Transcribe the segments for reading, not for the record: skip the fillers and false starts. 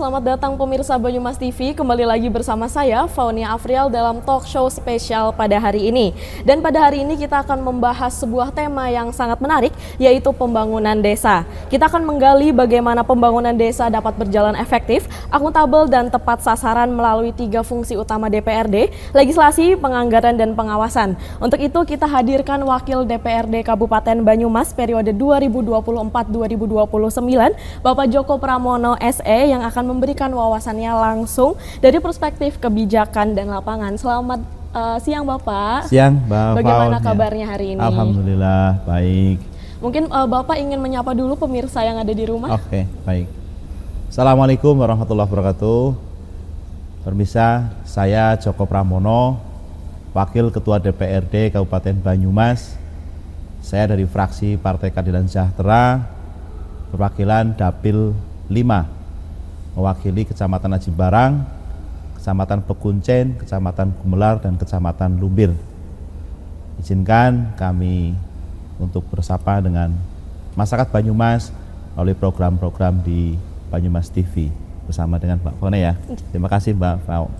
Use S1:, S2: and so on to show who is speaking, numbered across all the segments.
S1: selamat datang pemirsa Banyumas TV. Kembali lagi bersama saya, Faunia Afrial, dalam talk show spesial pada hari ini. Dan pada hari ini kita akan membahas sebuah tema yang sangat menarik, yaitu pembangunan desa. Kita akan menggali bagaimana pembangunan desa dapat berjalan efektif, akuntabel, dan tepat sasaran melalui 3 fungsi utama DPRD, legislasi, penganggaran, dan pengawasan. Untuk itu kita hadirkan Wakil DPRD Kabupaten Banyumas periode 2024-2029, Bapak Joko Pramono SE, yang akan memberikan wawasannya langsung dari perspektif kebijakan dan lapangan. Selamat siang Bapak.
S2: Siang Mbak.
S1: Bagaimana kabarnya hari ini?
S2: Alhamdulillah baik.
S1: Mungkin Bapak ingin menyapa dulu pemirsa yang ada di rumah.
S2: Oke, baik. Assalamualaikum warahmatullahi wabarakatuh. Pemirsa, saya Joko Pramono, Wakil Ketua DPRD Kabupaten Banyumas. Saya dari fraksi Partai Keadilan Sejahtera, perwakilan Dapil 5, mewakili Kecamatan Aji Barang, Kecamatan Pekuncen, Kecamatan Gumelar, dan Kecamatan Lumbir. Izinkan kami untuk bersapa dengan masyarakat Banyumas melalui program-program di Banyumas TV bersama dengan Mbak Fone ya. Terima kasih Mbak Fau.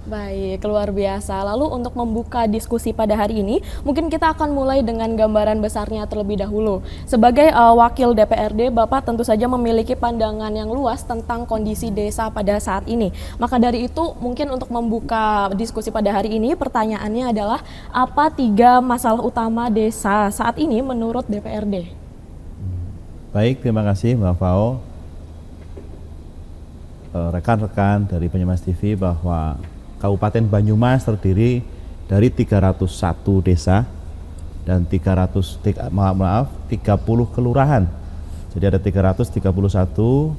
S1: Baik, luar biasa. Lalu untuk membuka diskusi pada hari ini, mungkin kita akan mulai dengan gambaran besarnya terlebih dahulu. Sebagai Wakil DPRD, Bapak tentu saja memiliki pandangan yang luas tentang kondisi desa pada saat ini. Maka dari itu, mungkin untuk membuka diskusi pada hari ini, pertanyaannya adalah apa 3 masalah utama desa saat ini menurut DPRD?
S2: Baik, terima kasih Mbak Fau. Rekan-rekan dari Banyumas TV, bahwa Kabupaten Banyumas terdiri dari 301 desa dan 30 kelurahan. Jadi ada 331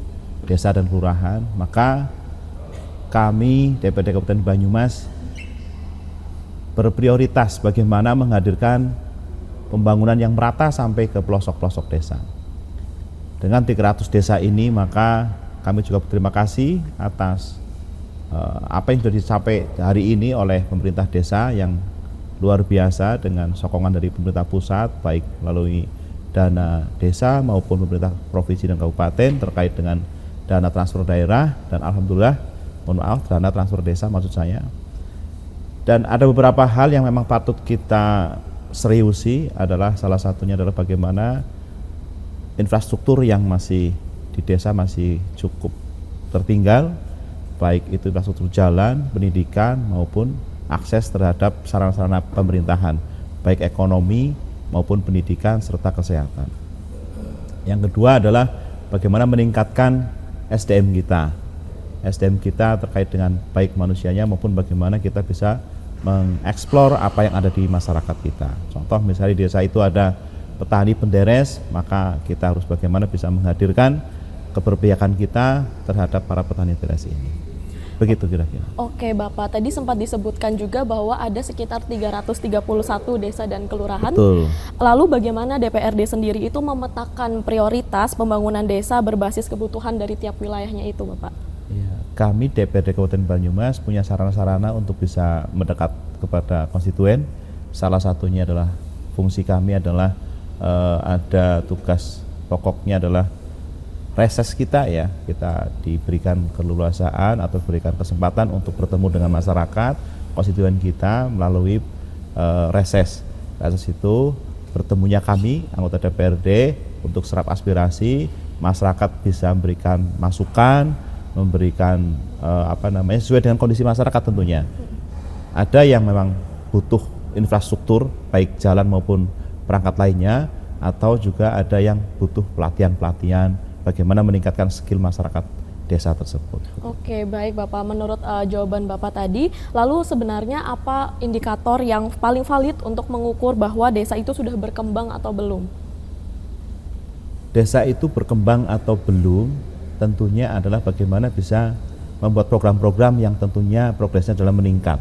S2: desa dan kelurahan. Maka kami DPRD Kabupaten Banyumas berprioritas bagaimana menghadirkan pembangunan yang merata sampai ke pelosok-pelosok desa. Dengan 300 desa ini, maka kami juga berterima kasih atas apa yang sudah dicapai hari ini oleh pemerintah desa yang luar biasa dengan sokongan dari pemerintah pusat, baik melalui dana desa maupun pemerintah provinsi dan kabupaten terkait dengan dana transfer daerah, dan alhamdulillah, dana transfer desa maksud saya. Dan ada beberapa hal yang memang patut kita seriusi, adalah salah satunya adalah bagaimana infrastruktur yang masih di desa masih cukup tertinggal, baik itu infrastruktur jalan, pendidikan, maupun akses terhadap sarana-sarana pemerintahan, baik ekonomi maupun pendidikan serta kesehatan. Yang kedua adalah bagaimana meningkatkan SDM kita. SDM kita terkait dengan baik manusianya maupun bagaimana kita bisa mengeksplor apa yang ada di masyarakat kita. Contoh misalnya di desa itu ada petani penderes, maka kita harus bagaimana bisa menghadirkan keberpihakan kita terhadap para petani penderes ini. Begitu kira-kira.
S1: Oke Bapak, tadi sempat disebutkan juga bahwa ada sekitar 331 desa dan kelurahan.
S2: Betul.
S1: Lalu bagaimana DPRD sendiri itu memetakan prioritas pembangunan desa berbasis kebutuhan dari tiap wilayahnya itu Bapak?
S2: Ya, kami DPRD Kabupaten Banyumas punya sarana-sarana untuk bisa mendekat kepada konstituen. Salah satunya adalah fungsi kami adalah ada tugas pokoknya adalah reses kita ya, kita diberikan keleluasaan atau berikan kesempatan untuk bertemu dengan masyarakat konstituen kita melalui reses. Reses itu bertemunya kami anggota DPRD untuk serap aspirasi, masyarakat bisa memberikan masukan, memberikan sesuai dengan kondisi masyarakat tentunya. Ada yang memang butuh infrastruktur baik jalan maupun perangkat lainnya, atau juga ada yang butuh pelatihan-pelatihan bagaimana meningkatkan skill masyarakat desa tersebut.
S1: Oke, baik Bapak. Menurut jawaban Bapak tadi, lalu sebenarnya apa indikator yang paling valid untuk mengukur bahwa desa itu sudah berkembang atau belum?
S2: Desa itu berkembang atau belum tentunya adalah bagaimana bisa membuat program-program yang tentunya progresnya adalah meningkat.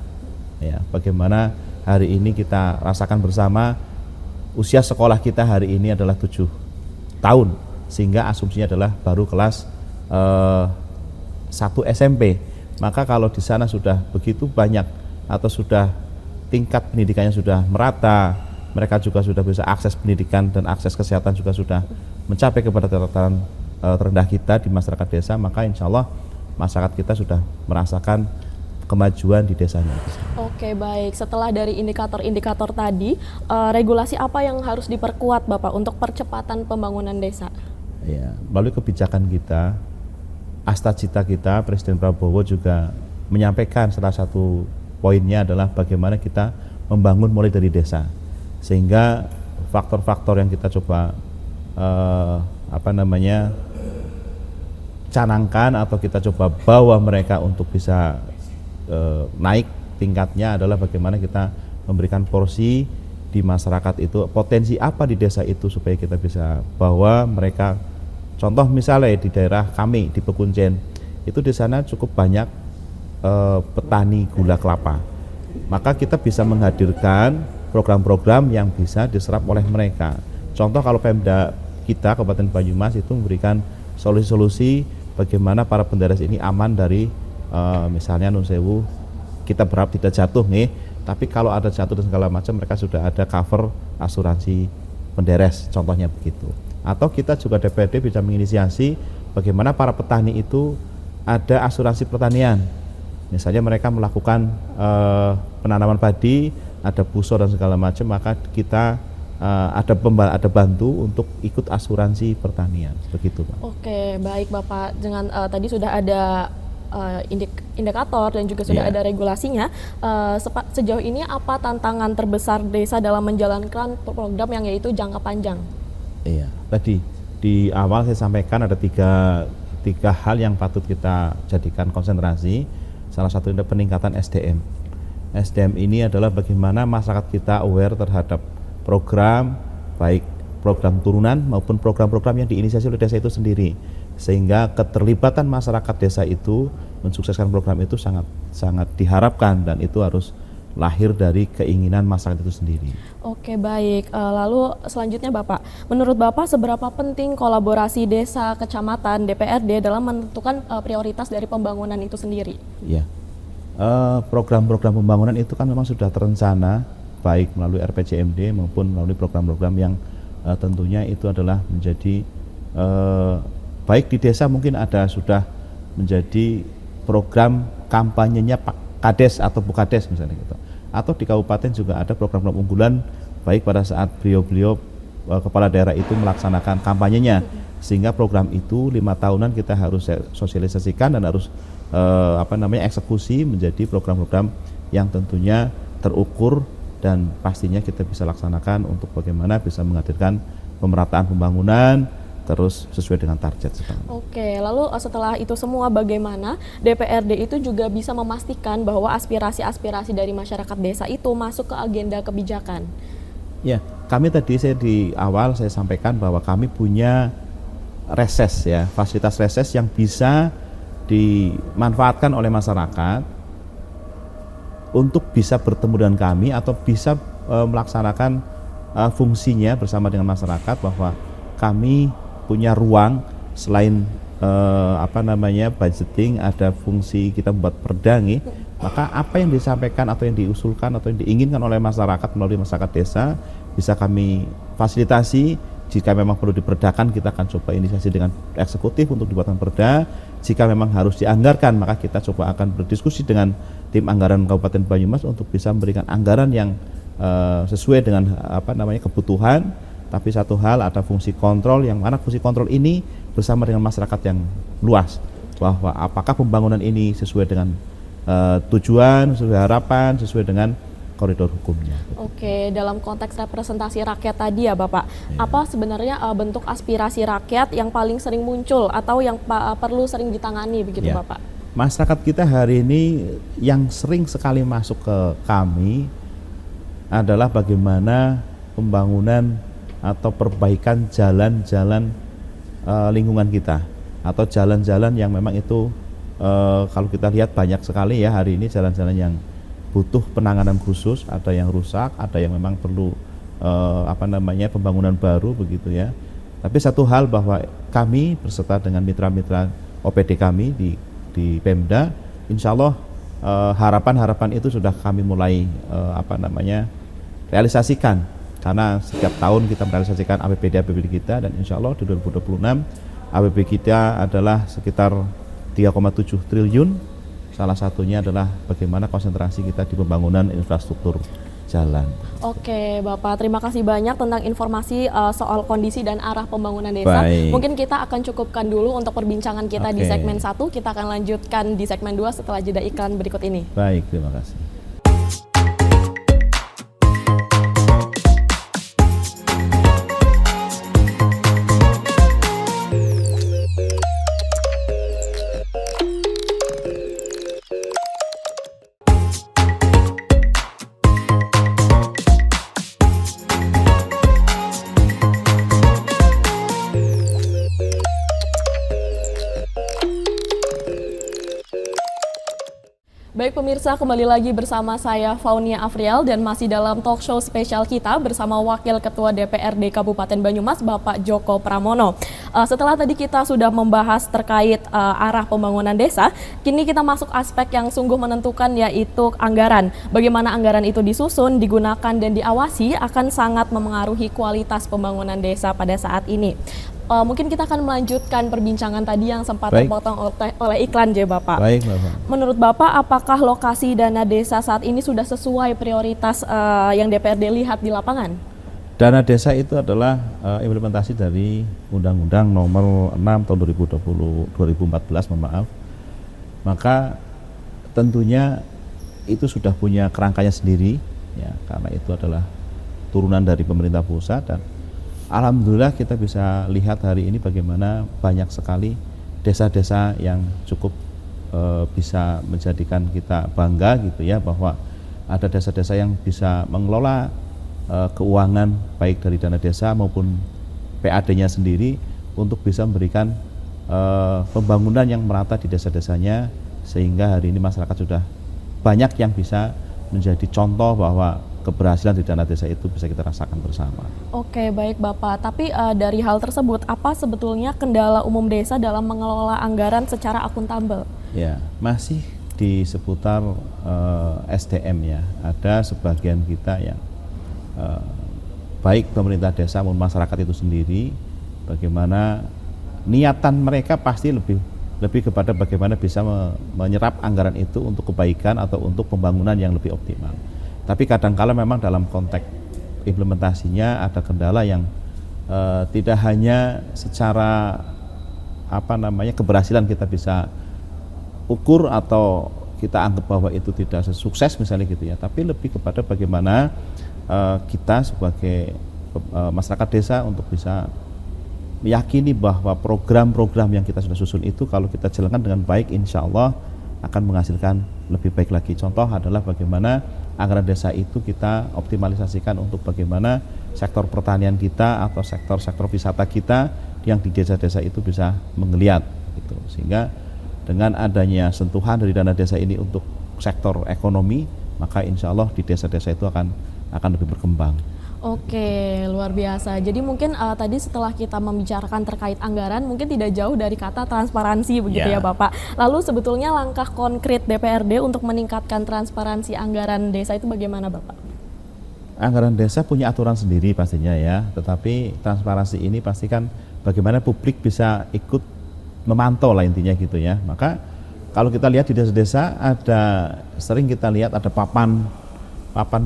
S2: Ya, bagaimana hari ini kita rasakan bersama, usia sekolah kita hari ini adalah 7 tahun, sehingga asumsinya adalah baru kelas 1 SMP. Maka kalau di sana sudah begitu banyak atau sudah tingkat pendidikannya sudah merata, mereka juga sudah bisa akses pendidikan dan akses kesehatan juga sudah mencapai kepada tataran terendah kita di masyarakat desa, maka insya Allah masyarakat kita sudah merasakan kemajuan di desanya.
S1: Oke, baik. Setelah dari indikator-indikator tadi, regulasi apa yang harus diperkuat Bapak untuk percepatan pembangunan desa?
S2: Ya, melalui kebijakan kita, asta-cita kita, Presiden Prabowo juga menyampaikan salah satu poinnya adalah bagaimana kita membangun mulai dari desa, sehingga faktor-faktor yang kita coba canangkan atau kita coba bawa mereka untuk bisa naik tingkatnya adalah bagaimana kita memberikan porsi di masyarakat itu, potensi apa di desa itu supaya kita bisa bawa mereka. Contoh misalnya di daerah kami di Pekuncen itu di sana cukup banyak petani gula kelapa, maka kita bisa menghadirkan program-program yang bisa diserap oleh mereka. Contoh kalau Pemda kita Kabupaten Banyumas itu memberikan solusi-solusi bagaimana para penderes ini aman dari misalnya nun sewu kita berharap tidak jatuh nih, tapi kalau ada jatuh dan segala macam mereka sudah ada cover asuransi penderes, contohnya begitu. Atau kita juga DPRD bisa menginisiasi bagaimana para petani itu ada asuransi pertanian. Misalnya mereka melakukan penanaman padi, ada buso dan segala macam, maka kita ada bantu untuk ikut asuransi pertanian, begitu Pak.
S1: Oke, baik Bapak. Dengan tadi sudah ada indikator dan juga sudah ada regulasinya. Sejauh ini apa tantangan terbesar desa dalam menjalankan program yang yaitu jangka panjang?
S2: Iya, tadi di awal saya sampaikan ada tiga hal yang patut kita jadikan konsentrasi. Salah satu adalah peningkatan SDM. SDM ini adalah bagaimana masyarakat kita aware terhadap program, baik program turunan maupun program-program yang diinisiasi oleh desa itu sendiri, sehingga keterlibatan masyarakat desa itu mensukseskan program itu sangat diharapkan, dan itu harus lahir dari keinginan masyarakat itu sendiri.
S1: Oke, baik. Lalu selanjutnya Bapak, menurut Bapak seberapa penting kolaborasi desa, kecamatan, DPRD dalam menentukan prioritas dari pembangunan itu sendiri?
S2: Ya, program-program pembangunan itu kan memang sudah terencana baik melalui RPJMD maupun melalui program-program yang tentunya itu adalah menjadi baik di desa mungkin ada sudah menjadi program kampanyenya Pak Kades atau Bukades misalnya gitu. Atau di kabupaten juga ada program-program unggulan baik pada saat beliau-beliau kepala daerah itu melaksanakan kampanyenya, sehingga program itu 5 tahunan kita harus sosialisasikan dan harus eksekusi menjadi program-program yang tentunya terukur dan pastinya kita bisa laksanakan untuk bagaimana bisa menghadirkan pemerataan pembangunan terus sesuai dengan target.
S1: Oke, lalu setelah itu semua bagaimana DPRD itu juga bisa memastikan bahwa aspirasi-aspirasi dari masyarakat desa itu masuk ke agenda kebijakan?
S2: Ya, kami tadi di awal saya sampaikan bahwa kami punya reses ya, fasilitas reses yang bisa dimanfaatkan oleh masyarakat untuk bisa bertemu dengan kami atau bisa melaksanakan fungsinya bersama dengan masyarakat, bahwa kami punya ruang selain budgeting, ada fungsi kita membuat perda nih. Maka apa yang disampaikan atau yang diusulkan atau yang diinginkan oleh masyarakat melalui masyarakat desa bisa kami fasilitasi. Jika memang perlu diperdakan, kita akan coba inisiasi dengan eksekutif untuk dibuatkan perda. Jika memang harus dianggarkan, maka kita coba akan berdiskusi dengan tim anggaran Kabupaten Banyumas untuk bisa memberikan anggaran yang sesuai dengan kebutuhan. Tapi satu hal, ada fungsi kontrol, yang mana fungsi kontrol ini bersama dengan masyarakat yang luas, bahwa apakah pembangunan ini sesuai dengan tujuan, sesuai harapan, sesuai dengan koridor hukumnya.
S1: Oke, dalam konteks representasi rakyat tadi ya Bapak, apa sebenarnya bentuk aspirasi rakyat yang paling sering muncul atau yang perlu sering ditangani begitu Bapak?
S2: Masyarakat kita hari ini yang sering sekali masuk ke kami adalah bagaimana pembangunan atau perbaikan jalan-jalan lingkungan kita, atau jalan-jalan yang memang itu kalau kita lihat banyak sekali ya hari ini jalan-jalan yang butuh penanganan khusus, ada yang rusak, ada yang memang perlu pembangunan baru begitu ya. Tapi satu hal, bahwa kami berserta dengan mitra-mitra OPD kami di Pemda, insya Allah harapan-harapan itu sudah kami mulai realisasikan, karena setiap tahun kita merealisasikan APBD kita, dan insya Allah di 2026 APBD kita adalah sekitar 3,7 triliun. Salah satunya adalah bagaimana konsentrasi kita di pembangunan infrastruktur jalan.
S1: Oke, Bapak, terima kasih banyak tentang informasi soal kondisi dan arah pembangunan desa.
S2: Baik.
S1: Mungkin kita akan cukupkan dulu untuk perbincangan kita di
S2: Oke.
S1: segmen 1. Kita akan lanjutkan di segmen 2 setelah jeda iklan berikut ini.
S2: Baik, terima kasih.
S1: Baik pemirsa, kembali lagi bersama saya Faunia Afrial dan masih dalam talk show spesial kita bersama Wakil Ketua DPRD Kabupaten Banyumas, Bapak Joko Pramono. Setelah tadi kita sudah membahas terkait arah pembangunan desa, kini kita masuk aspek yang sungguh menentukan, yaitu anggaran. Bagaimana anggaran itu disusun, digunakan, dan diawasi akan sangat memengaruhi kualitas pembangunan desa pada saat ini. Mungkin kita akan melanjutkan perbincangan tadi yang sempat terpotong oleh iklan, Bapak.
S2: Baik, Bapak.
S1: Menurut Bapak, apakah lokasi dana desa saat ini sudah sesuai prioritas yang DPRD lihat di lapangan?
S2: Dana desa itu adalah implementasi dari Undang-Undang Nomor 6 Tahun 2014, mohon maaf. Maka tentunya itu sudah punya kerangkanya sendiri, ya, karena itu adalah turunan dari pemerintah pusat, dan alhamdulillah kita bisa lihat hari ini bagaimana banyak sekali desa-desa yang cukup bisa menjadikan kita bangga gitu ya, bahwa ada desa-desa yang bisa mengelola keuangan baik dari dana desa maupun PAD-nya sendiri untuk bisa memberikan pembangunan yang merata di desa-desanya, sehingga hari ini masyarakat sudah banyak yang bisa menjadi contoh bahwa keberhasilan di dana desa itu bisa kita rasakan bersama.
S1: Oke, baik Bapak. Tapi dari hal tersebut, apa sebetulnya kendala umum desa dalam mengelola anggaran secara akuntabel?
S2: Ya, masih di seputar SDM ya. Ada sebagian kita yang baik pemerintah desa maupun masyarakat itu sendiri, bagaimana niatan mereka pasti lebih kepada bagaimana bisa menyerap anggaran itu untuk kebaikan atau untuk pembangunan yang lebih optimal. Tapi kadangkala memang dalam konteks implementasinya ada kendala yang tidak hanya secara keberhasilan kita bisa ukur atau kita anggap bahwa itu tidak sukses misalnya gitu ya, tapi lebih kepada bagaimana kita sebagai masyarakat desa untuk bisa meyakini bahwa program-program yang kita sudah susun itu kalau kita jalankan dengan baik, insya Allah akan menghasilkan lebih baik lagi. Contoh adalah bagaimana anggaran desa itu kita optimalisasikan untuk bagaimana sektor pertanian kita atau sektor-sektor wisata kita yang di desa-desa itu bisa menggeliat gitu. Sehingga dengan adanya sentuhan dari dana desa ini untuk sektor ekonomi, maka insya Allah di desa-desa itu akan lebih berkembang.
S1: Oke, luar biasa. Jadi mungkin tadi setelah kita membicarakan terkait anggaran, mungkin tidak jauh dari kata transparansi begitu ya Bapak. Lalu sebetulnya langkah konkret DPRD untuk meningkatkan transparansi anggaran desa itu bagaimana Bapak?
S2: Anggaran desa punya aturan sendiri pastinya ya, tetapi transparansi ini pastikan bagaimana publik bisa ikut memantau lah intinya gitu ya. Maka kalau kita lihat di desa-desa sering kita lihat ada papan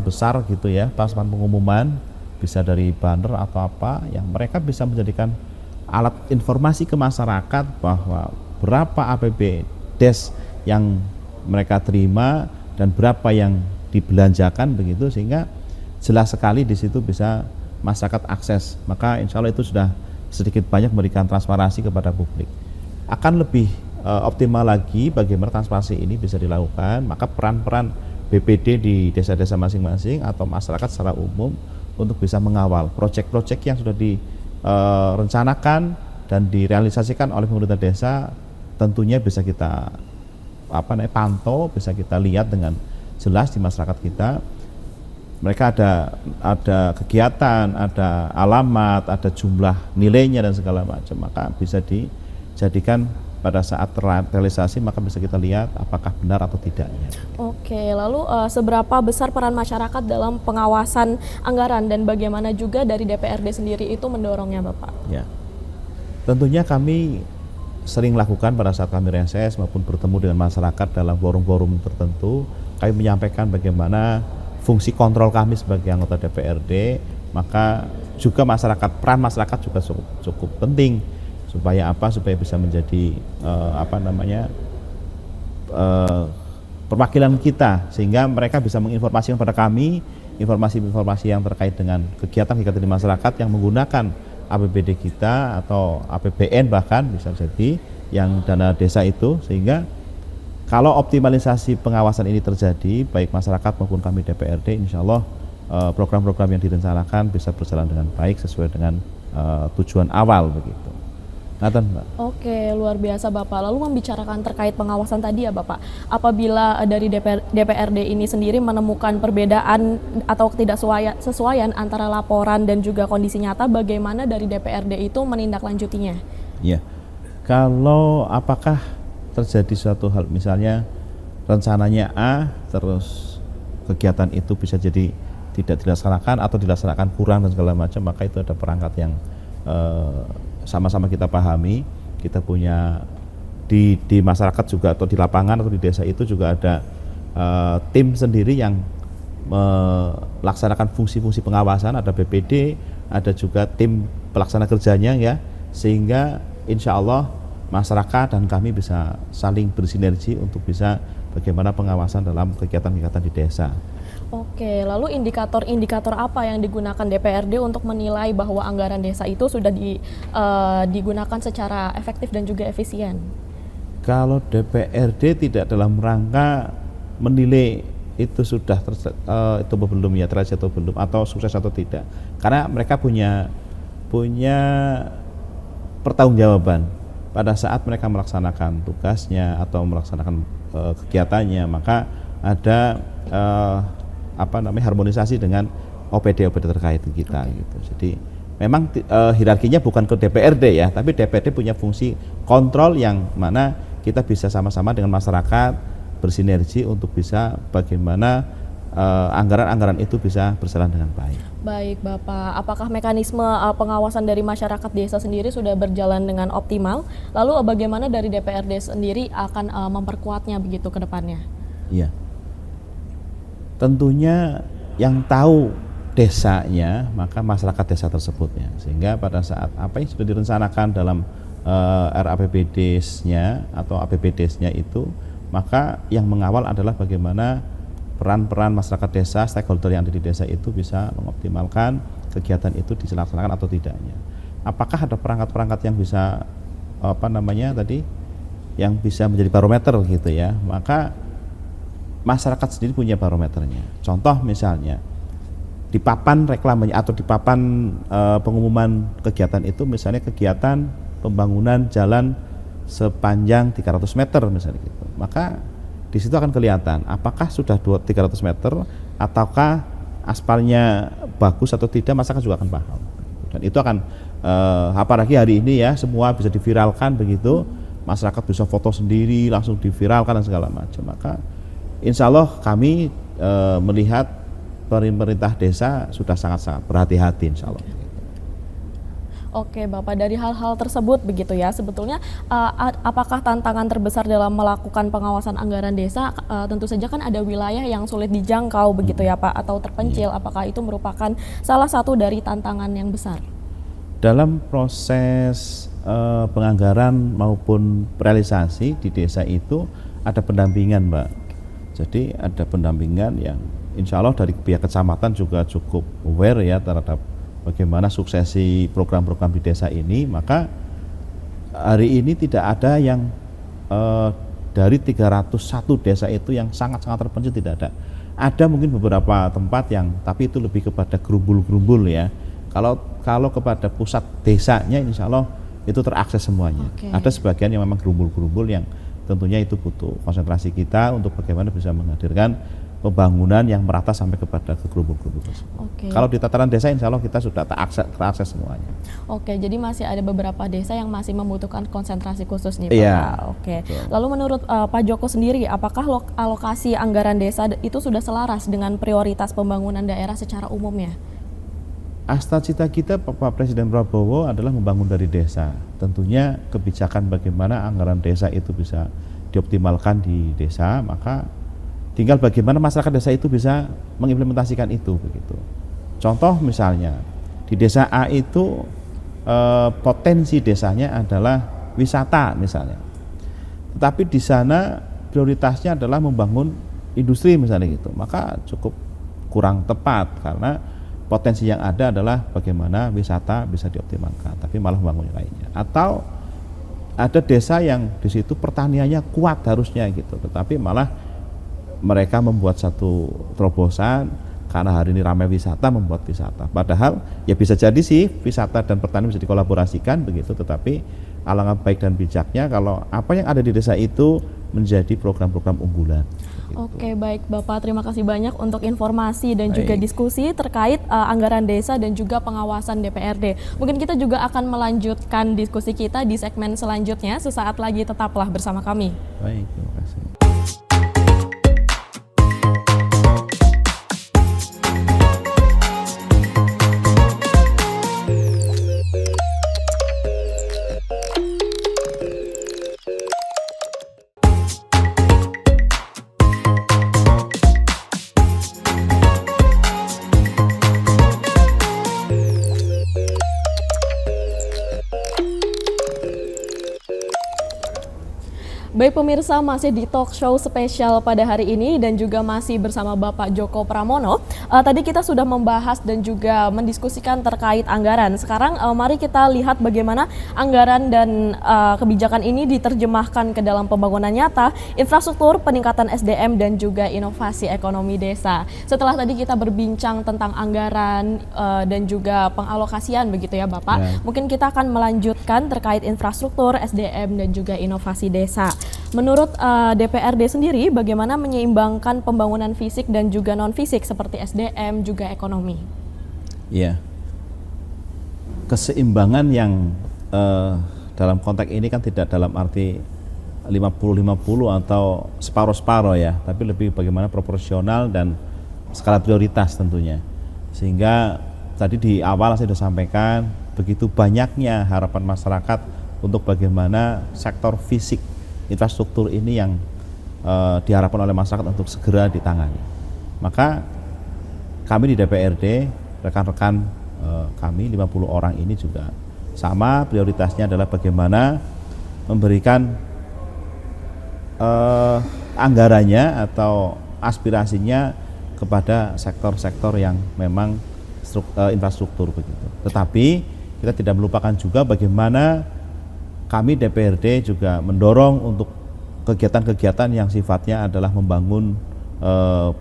S2: besar gitu ya, papan pengumuman, bisa dari banner atau apa yang mereka bisa menjadikan alat informasi ke masyarakat bahwa berapa APBDes yang mereka terima dan berapa yang dibelanjakan begitu, sehingga jelas sekali di situ bisa masyarakat akses. Maka insya Allah itu sudah sedikit banyak memberikan transparansi kepada publik. Akan lebih optimal lagi bagaimana transparansi ini bisa dilakukan, maka peran-peran BPD di desa-desa masing-masing atau masyarakat secara umum untuk bisa mengawal proyek-proyek yang sudah direncanakan dan direalisasikan oleh pemerintah desa, tentunya bisa kita pantau, bisa kita lihat dengan jelas di masyarakat kita. Mereka ada kegiatan, ada alamat, ada jumlah nilainya dan segala macam, maka bisa dijadikan pada saat terrealisasi, maka bisa kita lihat apakah benar atau tidaknya.
S1: Oke, lalu seberapa besar peran masyarakat dalam pengawasan anggaran dan bagaimana juga dari DPRD sendiri itu mendorongnya Bapak?
S2: Ya, Tentunya kami sering lakukan pada saat kami reses maupun bertemu dengan masyarakat dalam forum-forum tertentu, kami menyampaikan bagaimana fungsi kontrol kami sebagai anggota DPRD, maka juga masyarakat, peran masyarakat juga cukup penting supaya apa? Supaya bisa menjadi perwakilan kita, sehingga mereka bisa menginformasikan pada kami informasi-informasi yang terkait dengan kegiatan-kegiatan di masyarakat yang menggunakan APBD kita atau APBN bahkan bisa jadi yang dana desa itu, sehingga kalau optimalisasi pengawasan ini terjadi baik masyarakat maupun kami DPRD, insya Allah program-program yang direncanakan bisa berjalan dengan baik sesuai dengan tujuan awal begitu. Mbak.
S1: Oke, luar biasa Bapak. Lalu membicarakan terkait pengawasan tadi ya Bapak, apabila dari DPRD ini sendiri menemukan perbedaan atau ketidaksesuaian antara laporan dan juga kondisi nyata, bagaimana dari DPRD itu menindaklanjutinya?
S2: Ya, kalau apakah terjadi suatu hal, misalnya rencananya A, terus kegiatan itu bisa jadi tidak dilaksanakan atau dilaksanakan kurang dan segala macam, maka itu ada perangkat yang sama-sama kita pahami. Kita punya di masyarakat juga atau di lapangan atau di desa itu juga ada tim sendiri yang melaksanakan fungsi-fungsi pengawasan, ada BPD, ada juga tim pelaksana kerjanya ya, sehingga insya Allah masyarakat dan kami bisa saling bersinergi untuk bisa bagaimana pengawasan dalam kegiatan-kegiatan di desa.
S1: Oke, lalu indikator-indikator apa yang digunakan DPRD untuk menilai bahwa anggaran desa itu sudah digunakan secara efektif dan juga efisien?
S2: Kalau DPRD tidak dalam rangka menilai itu sudah itu belum ya, terjadi atau belum, atau sukses atau tidak, karena mereka punya pertanggungjawaban pada saat mereka melaksanakan tugasnya atau melaksanakan kegiatannya, maka ada harmonisasi dengan OPD terkait kita gitu. Jadi memang hierarkinya bukan ke DPRD ya, tapi DPRD punya fungsi kontrol yang mana kita bisa sama-sama dengan masyarakat bersinergi untuk bisa bagaimana anggaran-anggaran itu bisa berjalan dengan baik.
S1: Baik Bapak, apakah mekanisme pengawasan dari masyarakat desa sendiri sudah berjalan dengan optimal? Lalu bagaimana dari DPRD sendiri akan memperkuatnya begitu ke depannya?
S2: Iya. Tentunya yang tahu desanya maka masyarakat desa tersebutnya, sehingga pada saat apa yang sudah direncanakan dalam RAPBD-nya atau APBD-nya itu, maka yang mengawal adalah bagaimana peran-peran masyarakat desa, stakeholder yang ada di desa itu bisa mengoptimalkan kegiatan itu dilaksanakan atau tidaknya. Apakah ada perangkat-perangkat yang bisa yang bisa menjadi barometer gitu ya, maka masyarakat sendiri punya barometernya. Contoh misalnya di papan reklamanya atau di papan pengumuman kegiatan itu, misalnya kegiatan pembangunan jalan sepanjang 300 meter misalnya gitu, maka di situ akan kelihatan apakah sudah 300 meter ataukah aspalnya bagus atau tidak, masyarakat juga akan paham. Dan itu akan apalagi hari ini ya, semua bisa diviralkan begitu, masyarakat bisa foto sendiri langsung diviralkan dan segala macam. Maka insya Allah kami melihat pemerintah desa sudah sangat-sangat berhati-hati insya Allah.
S1: Oke Bapak, dari hal-hal tersebut begitu ya, sebetulnya apakah tantangan terbesar dalam melakukan pengawasan anggaran desa? Tentu saja kan ada wilayah yang sulit dijangkau begitu ya Pak, atau terpencil. Apakah itu merupakan salah satu dari tantangan yang besar?
S2: Dalam proses penganggaran maupun realisasi di desa itu ada pendampingan Mbak. Jadi ada pendampingan yang insya Allah dari pihak kecamatan juga cukup aware ya terhadap bagaimana suksesi program-program di desa ini. Maka hari ini tidak ada yang dari 301 desa itu yang sangat-sangat terpencil, tidak ada. Ada mungkin beberapa tempat yang, tapi itu lebih kepada gerumbul-gerumbul ya. Kalau kepada pusat desanya insya Allah itu terakses semuanya. Ada sebagian yang memang gerumbul-gerumbul yang tentunya itu butuh konsentrasi kita untuk bagaimana bisa menghadirkan pembangunan yang merata sampai kepada gerumbul-gerumbul tersebut. Kalau di tataran desa insya Allah kita sudah terakses semuanya.
S1: Jadi masih ada beberapa desa yang masih membutuhkan konsentrasi khusus nih Pak.
S2: Iya.
S1: Lalu menurut Pak Joko sendiri, apakah alokasi anggaran desa itu sudah selaras dengan prioritas pembangunan daerah secara umumnya?
S2: asta cita kita Bapak Presiden Prabowo adalah membangun dari desa. Tentunya kebijakan bagaimana anggaran desa itu bisa dioptimalkan di desa, maka tinggal bagaimana masyarakat desa itu bisa mengimplementasikan itu begitu. Contoh misalnya di desa A itu potensi desanya adalah wisata misalnya. Tetapi di sana prioritasnya adalah membangun industri misalnya gitu. Maka cukup kurang tepat karena potensi yang ada adalah bagaimana wisata bisa dioptimalkan, tapi malah membangun yang lainnya. Atau ada desa yang di situ pertaniannya kuat harusnya gitu, tetapi malah mereka membuat satu terobosan karena hari ini ramai wisata, membuat wisata. Padahal ya bisa jadi sih wisata dan pertanian bisa dikolaborasikan begitu, tetapi alangkah baik dan bijaknya kalau apa yang ada di desa itu menjadi program-program unggulan. Gitu.
S1: Oke, baik Bapak, terima kasih banyak untuk informasi dan juga diskusi terkait anggaran desa dan juga pengawasan DPRD. Mungkin kita juga akan melanjutkan diskusi kita di segmen selanjutnya. Sesaat lagi tetaplah bersama kami.
S2: Baik, terima kasih.
S1: Baik pemirsa, masih di talk show spesial pada hari ini dan juga masih bersama Bapak Djoko Pramono. Tadi kita sudah membahas dan juga mendiskusikan terkait anggaran. Sekarang mari kita lihat bagaimana anggaran dan kebijakan ini diterjemahkan ke dalam pembangunan nyata, infrastruktur, peningkatan SDM dan juga inovasi ekonomi desa. Setelah tadi kita berbincang tentang anggaran dan juga pengalokasian begitu ya Bapak, mungkin kita akan melanjutkan terkait infrastruktur, SDM dan juga inovasi desa. Menurut DPRD sendiri, bagaimana menyeimbangkan pembangunan fisik dan juga non-fisik seperti SDM juga ekonomi?
S2: Iya, keseimbangan yang dalam konteks ini kan tidak dalam arti 50-50 atau separuh-separuh ya, tapi lebih bagaimana proporsional dan skala prioritas tentunya. Sehingga tadi di awal saya sudah sampaikan, begitu banyaknya harapan masyarakat untuk bagaimana sektor fisik infrastruktur ini yang diharapkan oleh masyarakat untuk segera ditangani. Maka kami di DPRD, rekan-rekan kami 50 orang ini juga sama, prioritasnya adalah bagaimana memberikan anggarannya atau aspirasinya kepada sektor-sektor yang memang infrastruktur begitu. Tetapi kita tidak melupakan juga bagaimana kami DPRD juga mendorong untuk kegiatan-kegiatan yang sifatnya adalah membangun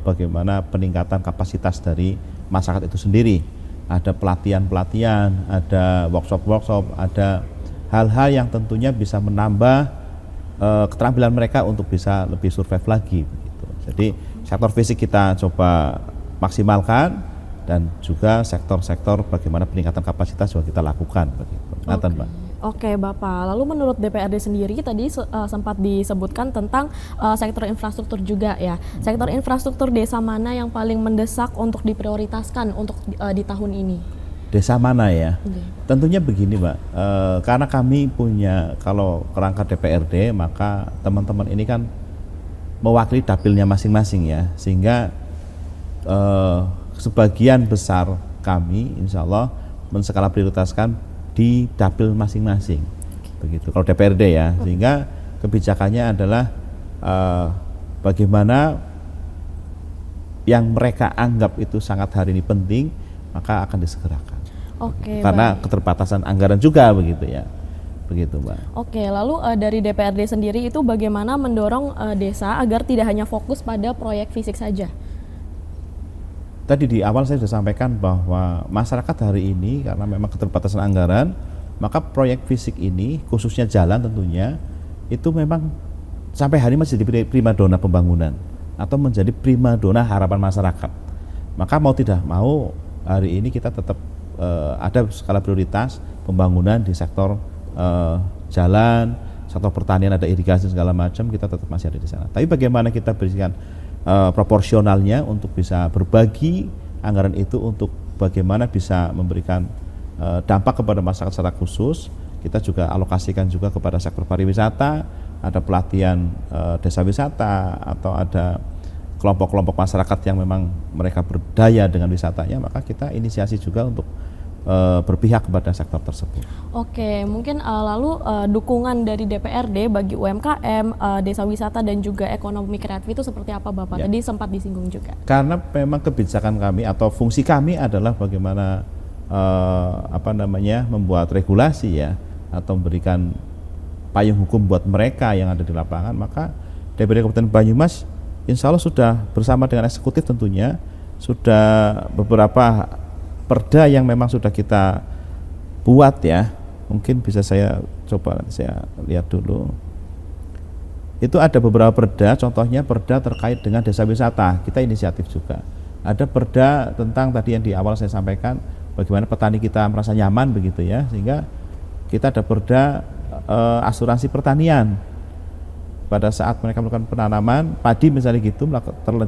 S2: bagaimana peningkatan kapasitas dari masyarakat itu sendiri. Ada pelatihan-pelatihan, ada workshop-workshop, ada hal-hal yang tentunya bisa menambah keterampilan mereka untuk bisa lebih survive lagi. Begitu. Jadi sektor fisik kita coba maksimalkan dan juga sektor-sektor bagaimana peningkatan kapasitas juga kita lakukan. Begitu. Nathan, Mbak.
S1: Oke Bapak, lalu menurut DPRD sendiri tadi sempat disebutkan tentang sektor infrastruktur juga ya. Sektor infrastruktur desa mana yang paling mendesak untuk diprioritaskan untuk di tahun ini?
S2: Desa mana ya? Tentunya begini Mbak, karena kami punya, kalau kerangka DPRD maka teman-teman ini kan mewakili dapilnya masing-masing ya. Sehingga sebagian besar kami insya Allah menskala prioritaskan di dapil masing-masing, begitu. Kalau DPRD ya, sehingga kebijakannya adalah bagaimana yang mereka anggap itu sangat hari ini penting, maka akan disegerakan.
S1: Oke.
S2: Karena keterbatasan anggaran juga begitu ya, begitu Mbak.
S1: Oke, lalu dari DPRD sendiri itu bagaimana mendorong desa agar tidak hanya fokus pada proyek fisik saja?
S2: Tadi di awal saya sudah sampaikan bahwa masyarakat hari ini karena memang keterbatasan anggaran, maka proyek fisik ini khususnya jalan tentunya itu memang sampai hari ini masih jadi primadona pembangunan atau menjadi primadona harapan masyarakat. Maka mau tidak mau hari ini kita tetap ada skala prioritas pembangunan di sektor jalan, sektor pertanian, ada irigasi segala macam, kita tetap masih ada di sana. Tapi bagaimana kita berikan proporsionalnya untuk bisa berbagi anggaran itu untuk bagaimana bisa memberikan dampak kepada masyarakat secara khusus. Kita juga alokasikan juga kepada sektor pariwisata, ada pelatihan desa wisata, atau ada kelompok-kelompok masyarakat yang memang mereka berdaya dengan wisatanya, maka kita inisiasi juga untuk berpihak kepada sektor tersebut.
S1: Oke, mungkin lalu dukungan dari DPRD bagi UMKM, desa wisata dan juga ekonomi kreatif itu seperti apa Bapak?
S2: Ya.
S1: Tadi sempat disinggung juga.
S2: Karena memang kebijakan kami atau fungsi kami adalah bagaimana membuat regulasi ya, atau memberikan payung hukum buat mereka yang ada di lapangan, maka DPRD Kabupaten Banyumas insya Allah sudah bersama dengan eksekutif tentunya sudah beberapa perda yang memang sudah kita buat ya. Mungkin bisa saya coba saya lihat dulu. Itu ada beberapa perda, contohnya perda terkait dengan desa wisata, kita inisiatif juga. Ada perda tentang tadi yang di awal saya sampaikan, bagaimana petani kita merasa nyaman begitu ya, sehingga kita ada perda asuransi pertanian. Pada saat mereka melakukan penanaman padi misalnya gitu,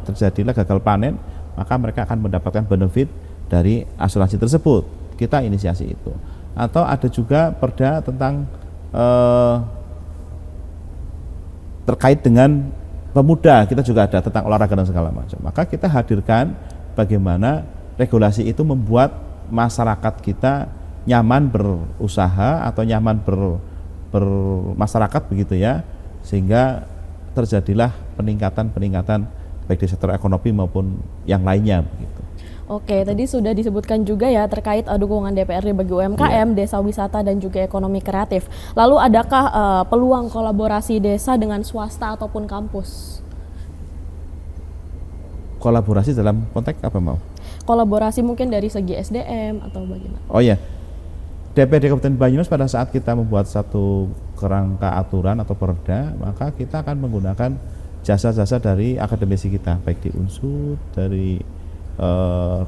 S2: terjadilah gagal panen, maka mereka akan mendapatkan benefit dari asuransi tersebut. Kita inisiasi itu. Atau ada juga perda tentang terkait dengan pemuda, kita juga ada tentang olahraga dan segala macam. Maka kita hadirkan bagaimana regulasi itu membuat masyarakat kita nyaman berusaha atau nyaman bermasyarakat begitu ya, sehingga terjadilah peningkatan baik di sektor ekonomi maupun yang lainnya begitu.
S1: Oke, tadi sudah disebutkan juga ya terkait dukungan DPRD bagi UMKM, desa wisata dan juga ekonomi kreatif. Lalu adakah peluang kolaborasi desa dengan swasta ataupun kampus?
S2: Kolaborasi dalam konteks apa mau?
S1: Kolaborasi mungkin dari segi SDM atau bagaimana?
S2: Oh ya, DPRD Kabupaten Banyumas pada saat kita membuat satu kerangka aturan atau perda, maka kita akan menggunakan jasa-jasa dari akademisi kita, baik di Unsur, dari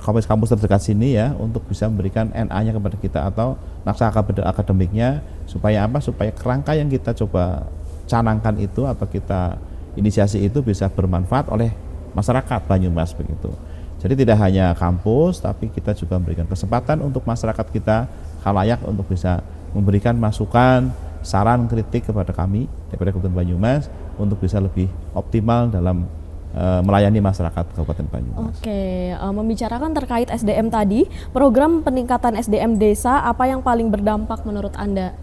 S2: kampus-kampus terdekat sini ya, untuk bisa memberikan NA-nya kepada kita atau naskah akademiknya, supaya apa? Supaya kerangka yang kita coba canangkan itu atau kita inisiasi itu bisa bermanfaat oleh masyarakat Banyumas begitu. Jadi tidak hanya kampus, tapi kita juga memberikan kesempatan untuk masyarakat kita khalayak untuk bisa memberikan masukan, saran, kritik kepada kami DPRD Kabupaten Banyumas untuk bisa lebih optimal dalam melayani masyarakat Kabupaten Banyumas.
S1: Oke, membicarakan terkait SDM tadi, program peningkatan SDM desa apa yang paling berdampak menurut Anda?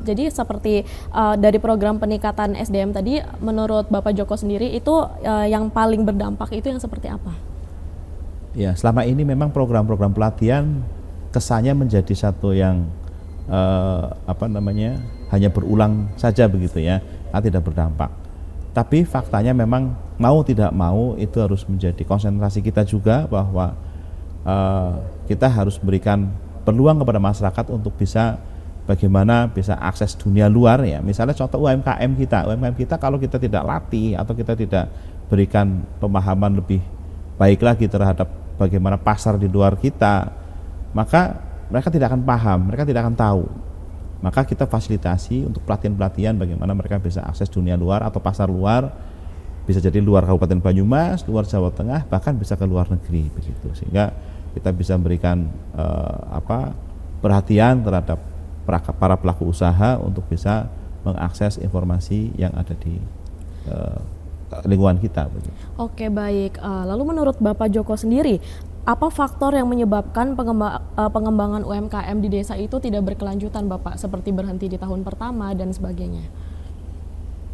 S1: Jadi seperti dari program peningkatan SDM tadi, menurut Bapak Joko sendiri itu yang paling berdampak itu yang seperti apa?
S2: Ya, selama ini memang program-program pelatihan kesannya menjadi satu yang hanya berulang saja begitu ya, tidak berdampak. Tapi faktanya memang mau tidak mau itu harus menjadi konsentrasi kita juga, bahwa kita harus berikan peluang kepada masyarakat untuk bisa bagaimana bisa akses dunia luar ya. Misalnya contoh UMKM kita kalau kita tidak latih atau kita tidak berikan pemahaman lebih baik lagi terhadap bagaimana pasar di luar kita, maka mereka tidak akan paham, mereka tidak akan tahu. Maka kita fasilitasi untuk pelatihan-pelatihan bagaimana mereka bisa akses dunia luar atau pasar luar, bisa jadi luar Kabupaten Banyumas, luar Jawa Tengah, bahkan bisa ke luar negeri begitu. Sehingga kita bisa memberikan perhatian terhadap para pelaku usaha untuk bisa mengakses informasi yang ada di lingkungan kita begitu.
S1: Oke, baik. Lalu menurut Bapak Joko sendiri, apa faktor yang menyebabkan pengembangan UMKM di desa itu tidak berkelanjutan, Bapak, seperti berhenti di tahun pertama dan sebagainya?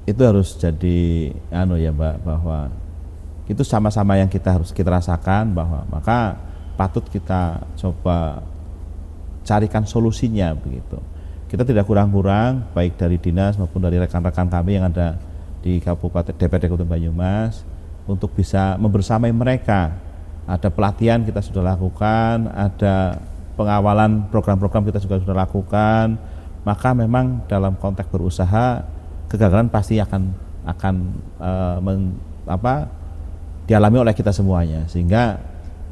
S2: Itu harus jadi Mbak, bahwa itu sama-sama yang kita rasakan, bahwa maka patut kita coba carikan solusinya begitu. Kita tidak kurang-kurang baik dari dinas maupun dari rekan-rekan kami yang ada di DPRD Kabupaten Banyumas untuk bisa membersamai mereka. Ada pelatihan kita sudah lakukan, ada pengawalan program-program kita juga sudah lakukan. Maka memang dalam konteks berusaha kegagalan pasti akan dialami oleh kita semuanya, sehingga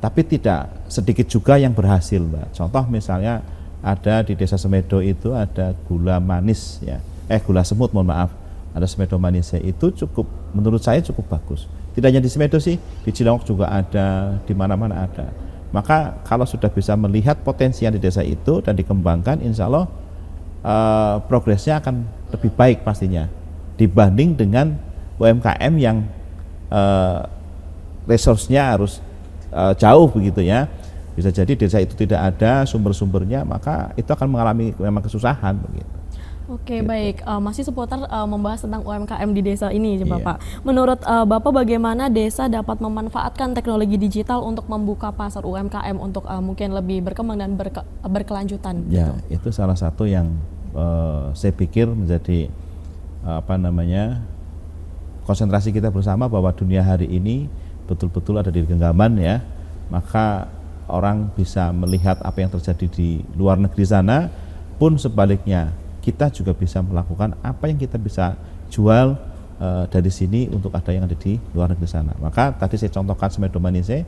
S2: tapi tidak sedikit juga yang berhasil, Mbak. Contoh misalnya ada di Desa Semedo itu ada gula manis ya, gula semut mohon maaf, ada Semedo manisnya itu menurut saya cukup bagus. Tidak hanya di Semedo sih, di Cilongok juga ada, di mana-mana ada. maka kalau sudah bisa melihat potensi yang di desa itu dan dikembangkan, insya Allah progresnya akan lebih baik pastinya dibanding dengan UMKM yang resource-nya harus jauh begitu ya. Bisa jadi desa itu tidak ada sumber-sumbernya, maka itu akan mengalami memang kesusahan begitu.
S1: Oke,
S2: Gitu.
S1: baik. Masih seputar membahas tentang UMKM di desa ini,
S2: Iya.
S1: Bapak. Menurut Bapak, bagaimana desa dapat memanfaatkan teknologi digital untuk membuka pasar UMKM untuk mungkin lebih berkembang dan berkelanjutan?
S2: Ya,
S1: Gitu?
S2: itu salah satu yang saya pikir menjadi konsentrasi kita bersama, bahwa dunia hari ini betul-betul ada di genggaman ya. Maka orang bisa melihat apa yang terjadi di luar negeri sana, pun sebaliknya kita juga bisa melakukan apa yang kita bisa jual dari sini untuk ada yang ada di luar negeri sana. Maka tadi saya contohkan Semedo Manise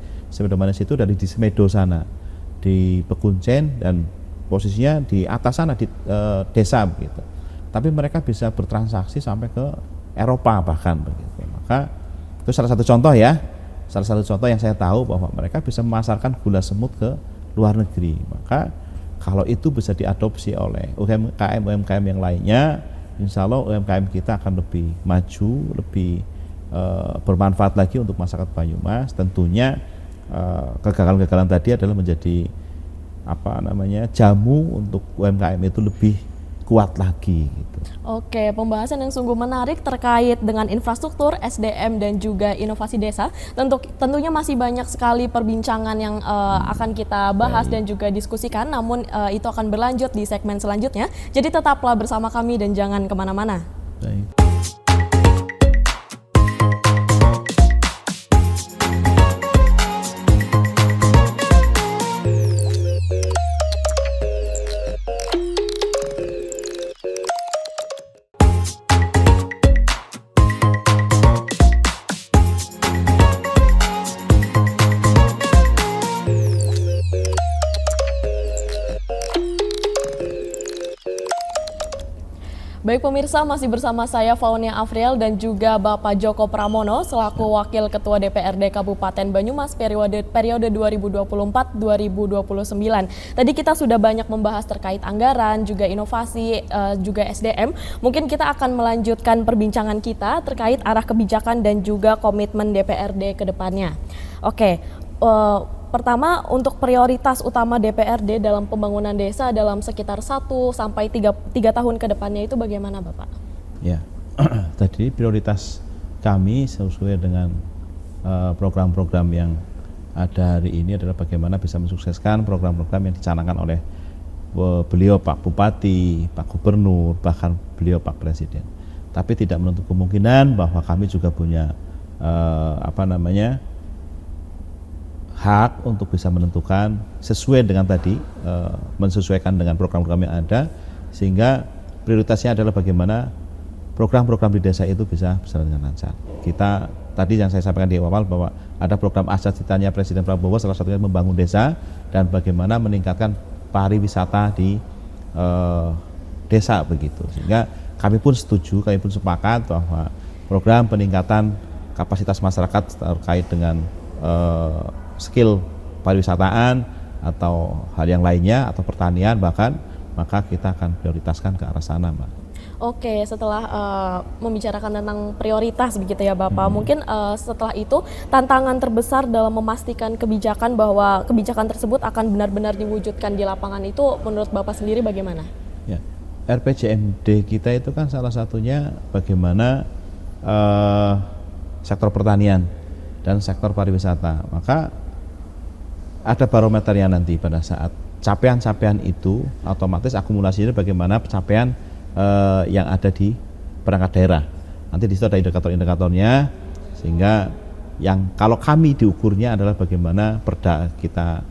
S2: itu dari di Semedo sana, di Pekuncen, dan posisinya di atas sana di desa begitu. Tapi mereka bisa bertransaksi sampai ke Eropa bahkan begitu. Maka itu salah satu contoh ya. Salah satu contoh yang saya tahu bahwa mereka bisa memasarkan gula semut ke luar negeri. Maka kalau itu bisa diadopsi oleh UMKM yang lainnya, insya Allah UMKM kita akan lebih maju, lebih bermanfaat lagi untuk masyarakat Banyumas. Tentunya kegagalan-kegagalan tadi adalah menjadi jamu untuk UMKM itu lebih kuat lagi gitu.
S1: Oke, pembahasan yang sungguh menarik terkait dengan infrastruktur, SDM, dan juga inovasi desa. Tentunya masih banyak sekali perbincangan yang akan kita bahas dan juga diskusikan, namun itu akan berlanjut di segmen selanjutnya. Jadi tetaplah bersama kami dan jangan kemana-mana.
S2: Baik.
S1: Baik pemirsa, masih bersama saya Faunia Afriel dan juga Bapak Joko Pramono selaku Wakil Ketua DPRD Kabupaten Banyumas periode 2024-2029. Tadi kita sudah banyak membahas terkait anggaran, juga inovasi, juga SDM. Mungkin kita akan melanjutkan perbincangan kita terkait arah kebijakan dan juga komitmen DPRD ke depannya. Oke. Pertama, untuk prioritas utama DPRD dalam pembangunan desa dalam sekitar 1 sampai 3 tahun ke depannya itu bagaimana, Bapak?
S2: Ya, tadi prioritas kami sesuai dengan program-program yang ada hari ini adalah bagaimana bisa mensukseskan program-program yang dicanangkan oleh beliau Pak Bupati, Pak Gubernur, bahkan beliau Pak Presiden. Tapi tidak menutup kemungkinan bahwa kami juga punya hak untuk bisa menentukan sesuai dengan tadi, mensesuaikan dengan program-program yang ada, sehingga prioritasnya adalah bagaimana program-program di desa itu bisa berjalan dengan lancar. Kita tadi yang saya sampaikan di awal bahwa ada program asas-citanya Presiden Prabowo, salah satunya membangun desa dan bagaimana meningkatkan pariwisata di desa begitu. Sehingga kami pun setuju, kami pun sepakat bahwa program peningkatan kapasitas masyarakat terkait dengan skill pariwisataan atau hal yang lainnya atau pertanian bahkan, maka kita akan prioritaskan ke arah sana, Mbak.
S1: Oke, setelah membicarakan tentang prioritas begitu ya Bapak, mungkin setelah itu tantangan terbesar dalam memastikan kebijakan bahwa kebijakan tersebut akan benar-benar diwujudkan di lapangan itu menurut Bapak sendiri bagaimana?
S2: Ya, RPJMD kita itu kan salah satunya bagaimana sektor pertanian dan sektor pariwisata. Maka ada barometernya nanti pada saat capaian-capaian itu otomatis akumulasinya bagaimana capaian yang ada di perangkat daerah. Nanti di situ ada indikator-indikatornya, sehingga yang kalau kami diukurnya adalah bagaimana perda kita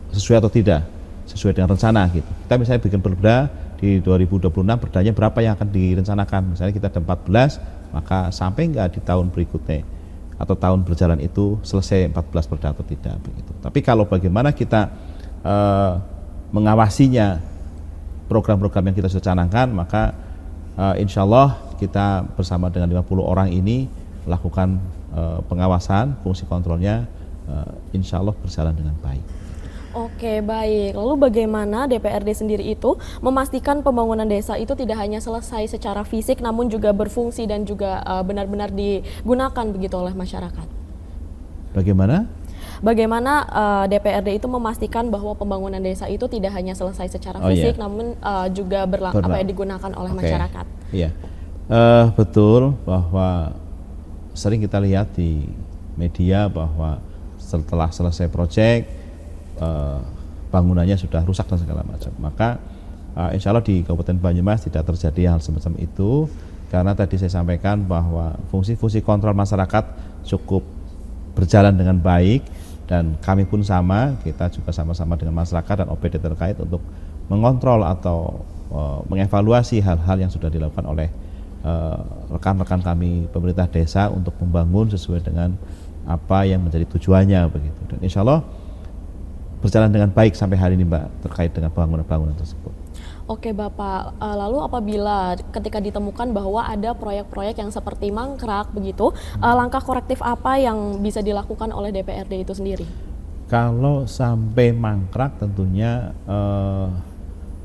S2: sesuai atau tidak, sesuai dengan rencana gitu. Kita misalnya bikin perda di 2026, perdanya berapa yang akan direncanakan. Misalnya kita ada 14, maka sampai enggak di tahun berikutnya atau tahun berjalan itu selesai 14 perda atau tidak begitu. Tapi kalau bagaimana kita mengawasinya program-program yang kita sudah canangkan, maka insya Allah kita bersama dengan 50 orang ini lakukan pengawasan, fungsi kontrolnya insya Allah berjalan dengan baik.
S1: Oke, baik. Lalu bagaimana DPRD sendiri itu memastikan pembangunan desa itu tidak hanya selesai secara fisik namun juga berfungsi dan juga benar-benar digunakan begitu oleh masyarakat?
S2: Bagaimana?
S1: Bagaimana DPRD itu memastikan bahwa pembangunan desa itu tidak hanya selesai secara fisik namun juga digunakan oleh masyarakat?
S2: Iya, betul bahwa sering kita lihat di media bahwa setelah selesai proyek bangunannya sudah rusak dan segala macam. Maka insya Allah di Kabupaten Banyumas tidak terjadi hal semacam itu, karena tadi saya sampaikan bahwa fungsi-fungsi kontrol masyarakat cukup berjalan dengan baik, dan kami pun sama, kita juga sama-sama dengan masyarakat dan OPD terkait untuk mengontrol atau mengevaluasi hal-hal yang sudah dilakukan oleh rekan-rekan kami pemerintah desa untuk membangun sesuai dengan apa yang menjadi tujuannya begitu. Dan insya Allah berjalan dengan baik sampai hari ini, Mbak, terkait dengan bangunan-bangunan tersebut.
S1: Oke Bapak, lalu apabila ketika ditemukan bahwa ada proyek-proyek yang seperti mangkrak begitu, langkah korektif apa yang bisa dilakukan oleh DPRD itu sendiri?
S2: Kalau sampai mangkrak tentunya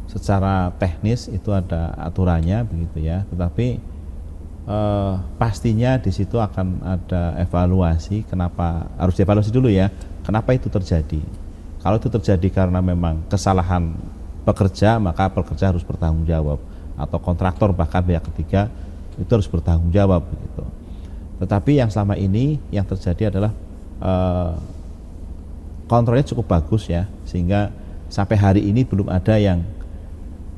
S2: secara teknis itu ada aturannya begitu ya, tetapi pastinya di situ akan ada evaluasi. Kenapa harus dievaluasi dulu ya, kenapa itu terjadi. Kalau itu terjadi karena memang kesalahan pekerja, maka pekerja harus bertanggung jawab, atau kontraktor bahkan pihak ketiga itu harus bertanggung jawab begitu. Tetapi yang selama ini yang terjadi adalah kontrolnya cukup bagus ya, sehingga sampai hari ini belum ada yang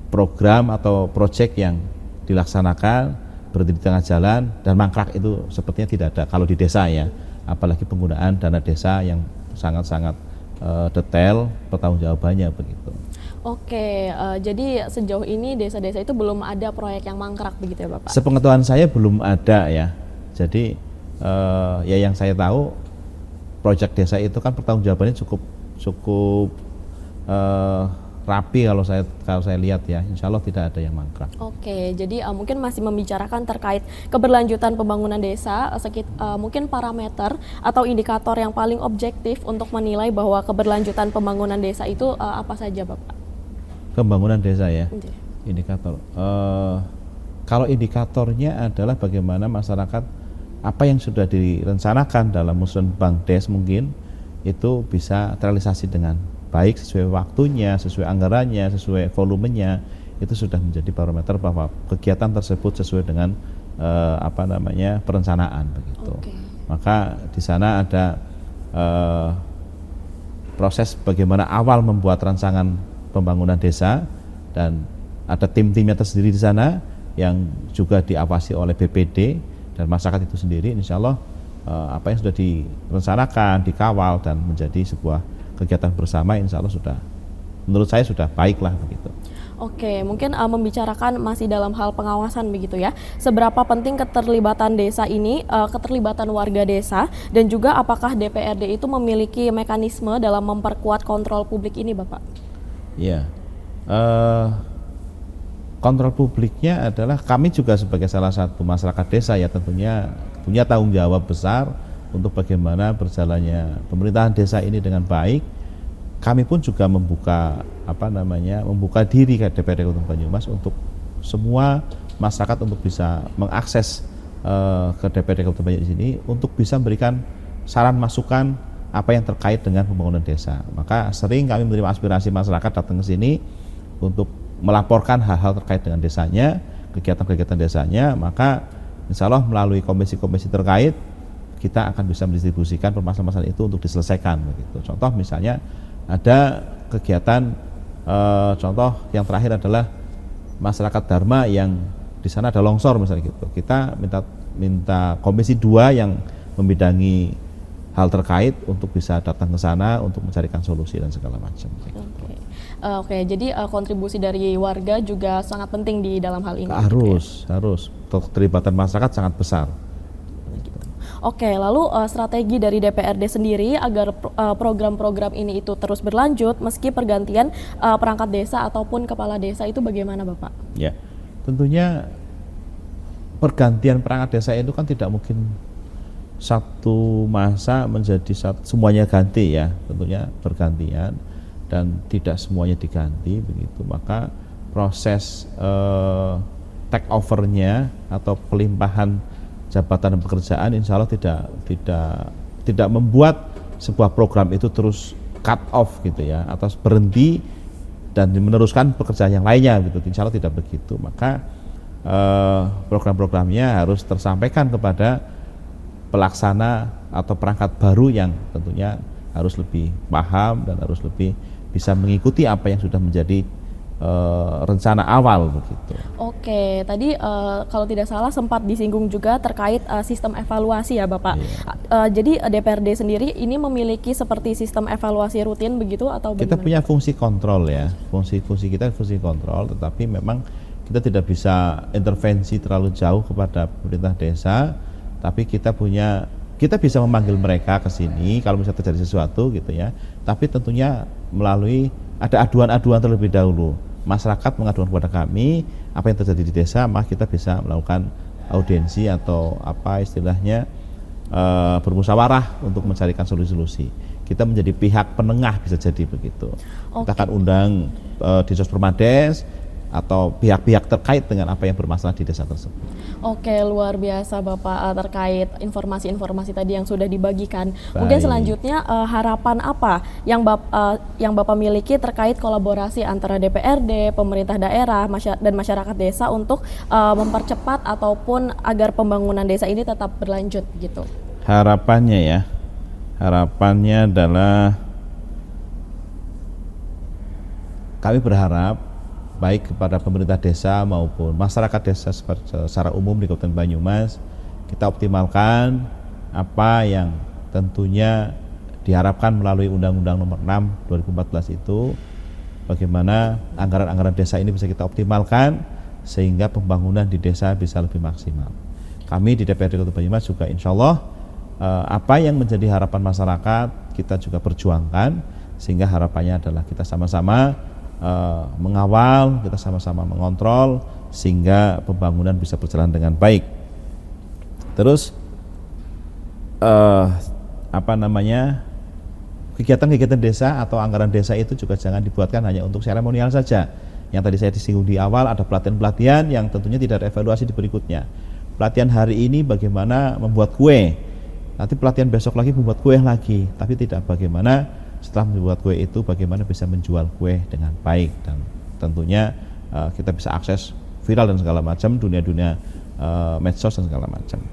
S2: program atau proyek yang dilaksanakan berhenti di tengah jalan dan mangkrak, itu sepertinya tidak ada kalau di desa ya, apalagi penggunaan dana desa yang sangat-sangat detail pertanggungjawabannya begitu.
S1: Oke, jadi sejauh ini desa-desa itu belum ada proyek yang mangkrak begitu ya Bapak?
S2: Sepengetahuan saya belum ada ya. Jadi ya yang saya tahu proyek desa itu kan pertanggungjawabannya cukup rapi kalau saya lihat ya. Insya Allah tidak ada yang mangkrak.
S1: Oke, jadi mungkin masih membicarakan terkait keberlanjutan pembangunan desa, mungkin parameter atau indikator yang paling objektif untuk menilai bahwa keberlanjutan pembangunan desa itu apa saja Bapak?
S2: Pembangunan desa ya, indikator. Kalau indikatornya adalah bagaimana masyarakat, apa yang sudah direncanakan dalam musun Bangdes mungkin itu bisa terrealisasi dengan baik, sesuai waktunya, sesuai anggarannya, sesuai volumenya, itu sudah menjadi barometer bahwa kegiatan tersebut sesuai dengan perencanaan begitu. Okay. Maka di sana ada proses bagaimana awal membuat rancangan pembangunan desa, dan ada tim-timnya tersendiri di sana yang juga diawasi oleh BPD dan masyarakat itu sendiri. Insya Allah apa yang sudah direncanakan, dikawal dan menjadi sebuah kegiatan bersama, insya Allah sudah, menurut saya sudah baiklah begitu.
S1: Oke, mungkin membicarakan masih dalam hal pengawasan begitu ya. Seberapa penting keterlibatan desa ini, keterlibatan warga desa, dan juga apakah DPRD itu memiliki mekanisme dalam memperkuat kontrol publik ini, Bapak?
S2: Ya, kontrol publiknya adalah kami juga sebagai salah satu masyarakat desa ya tentunya punya tanggung jawab besar untuk bagaimana berjalannya pemerintahan desa ini dengan baik. Kami pun juga membuka diri ke DPRD Kabupaten Banyumas untuk semua masyarakat untuk bisa mengakses ke DPRD Kabupaten Banyumas ini untuk bisa memberikan saran masukan apa yang terkait dengan pembangunan desa. Maka sering kami menerima aspirasi masyarakat datang ke sini untuk melaporkan hal-hal terkait dengan desanya, kegiatan-kegiatan desanya. Maka insya Allah melalui komisi-komisi terkait kita akan bisa mendistribusikan permasalahan-permasalahan itu untuk diselesaikan begitu. Contoh misalnya ada kegiatan contoh yang terakhir adalah masyarakat Dharma yang di sana ada longsor misalnya gitu. Kita minta komisi 2 yang membidangi hal terkait untuk bisa datang ke sana untuk mencarikan solusi dan segala macam.
S1: Oke, jadi kontribusi dari warga juga sangat penting di dalam hal ini.
S2: Harus keterlibatan masyarakat sangat besar.
S1: Oke, lalu strategi dari DPRD sendiri agar program-program ini itu terus berlanjut meski pergantian perangkat desa ataupun kepala desa itu bagaimana, Bapak?
S2: Ya, tentunya pergantian perangkat desa itu kan tidak mungkin satu masa menjadi semuanya ganti ya, tentunya bergantian dan tidak semuanya diganti begitu, maka proses take overnya atau pelimpahan jabatan dan pekerjaan insya Allah tidak membuat sebuah program itu terus cut off gitu ya, atau berhenti dan meneruskan pekerjaan yang lainnya gitu, insya Allah tidak begitu. Maka program-programnya harus tersampaikan kepada pelaksana atau perangkat baru yang tentunya harus lebih paham dan harus lebih bisa mengikuti apa yang sudah menjadi rencana awal begitu.
S1: Oke, tadi kalau tidak salah sempat disinggung juga terkait sistem evaluasi ya Bapak.
S2: Iya.
S1: Jadi DPRD sendiri ini memiliki seperti sistem evaluasi rutin begitu atau bagaimana?
S2: Kita punya fungsi kontrol ya, fungsi kita fungsi kontrol, tetapi memang kita tidak bisa intervensi terlalu jauh kepada pemerintah desa, tapi kita bisa memanggil mereka ke sini kalau misalnya terjadi sesuatu gitu ya, tapi tentunya melalui ada aduan-aduan terlebih dahulu. Masyarakat mengadukan kepada kami apa yang terjadi di desa, maka kita bisa melakukan audiensi atau apa istilahnya bermusyawarah untuk mencarikan solusi-solusi. Kita menjadi pihak penengah bisa jadi begitu. Kita akan undang Dinas Permades atau pihak-pihak terkait dengan apa yang bermasalah di desa tersebut.
S1: Oke, luar biasa Bapak terkait informasi-informasi tadi yang sudah dibagikan.
S2: Baik.
S1: Mungkin selanjutnya harapan apa yang Bapak miliki terkait kolaborasi antara DPRD, pemerintah daerah, dan masyarakat desa untuk mempercepat ataupun agar pembangunan desa ini tetap berlanjut gitu.
S2: Harapannya adalah kami berharap baik kepada pemerintah desa maupun masyarakat desa secara umum di Kabupaten Banyumas, kita optimalkan apa yang tentunya diharapkan melalui Undang-Undang Nomor 6 2014 itu, bagaimana anggaran-anggaran desa ini bisa kita optimalkan sehingga pembangunan di desa bisa lebih maksimal. Kami di DPRD Kabupaten Banyumas juga insya Allah apa yang menjadi harapan masyarakat kita juga perjuangkan, sehingga harapannya adalah kita sama-sama mengawal, kita sama-sama mengontrol sehingga pembangunan bisa berjalan dengan baik. Terus kegiatan-kegiatan desa atau anggaran desa itu juga jangan dibuatkan hanya untuk seremonial saja. Yang tadi saya disinggung di awal, ada pelatihan-pelatihan yang tentunya tidak ada evaluasi di berikutnya. Pelatihan hari ini bagaimana membuat kue, nanti pelatihan besok lagi membuat kue lagi, tapi tidak bagaimana setelah membuat kue itu bagaimana bisa menjual kue dengan baik, dan tentunya kita bisa akses viral dan segala macam, dunia-dunia medsos dan segala macam.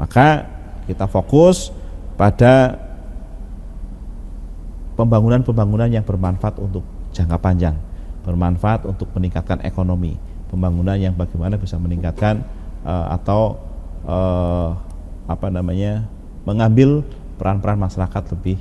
S2: Maka kita fokus pada pembangunan-pembangunan yang bermanfaat untuk jangka panjang, bermanfaat untuk meningkatkan ekonomi, pembangunan yang bagaimana bisa meningkatkan mengambil peran-peran masyarakat lebih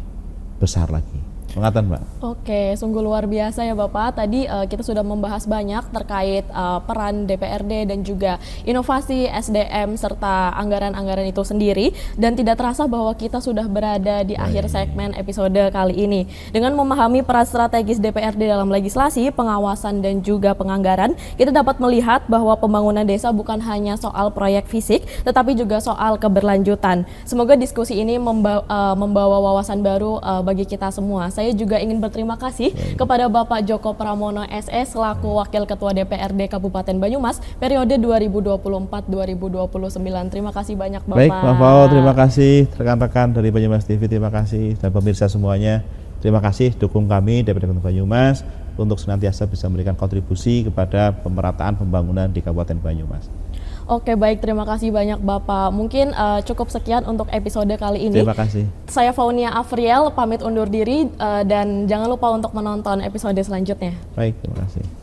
S2: besar lagi. Mengatakan Mbak.
S1: Oke, sungguh luar biasa ya Bapak. Tadi kita sudah membahas banyak terkait peran DPRD dan juga inovasi SDM serta anggaran-anggaran itu sendiri, dan tidak terasa bahwa kita sudah berada di akhir segmen episode kali ini. Dengan memahami peran strategis DPRD dalam legislasi, pengawasan dan juga penganggaran, kita dapat melihat bahwa pembangunan desa bukan hanya soal proyek fisik, tetapi juga soal keberlanjutan. Semoga diskusi ini membawa wawasan baru bagi kita semua. Saya juga ingin berterima kasih kepada Bapak Joko Pramono SS selaku Wakil Ketua DPRD Kabupaten Banyumas periode 2024-2029. Terima kasih banyak Bapak.
S2: Baik Mbak Fao, terima kasih rekan-rekan dari Banyumas TV, terima kasih, dan pemirsa semuanya. Terima kasih dukung kami DPRD Kabupaten Banyumas untuk senantiasa bisa memberikan kontribusi kepada pemerataan pembangunan di Kabupaten Banyumas.
S1: Oke, baik, terima kasih banyak Bapak. Mungkin cukup sekian untuk episode kali ini.
S2: Terima kasih.
S1: Saya Faunia Afriel, pamit undur diri dan jangan lupa untuk menonton episode selanjutnya.
S2: Baik, terima kasih.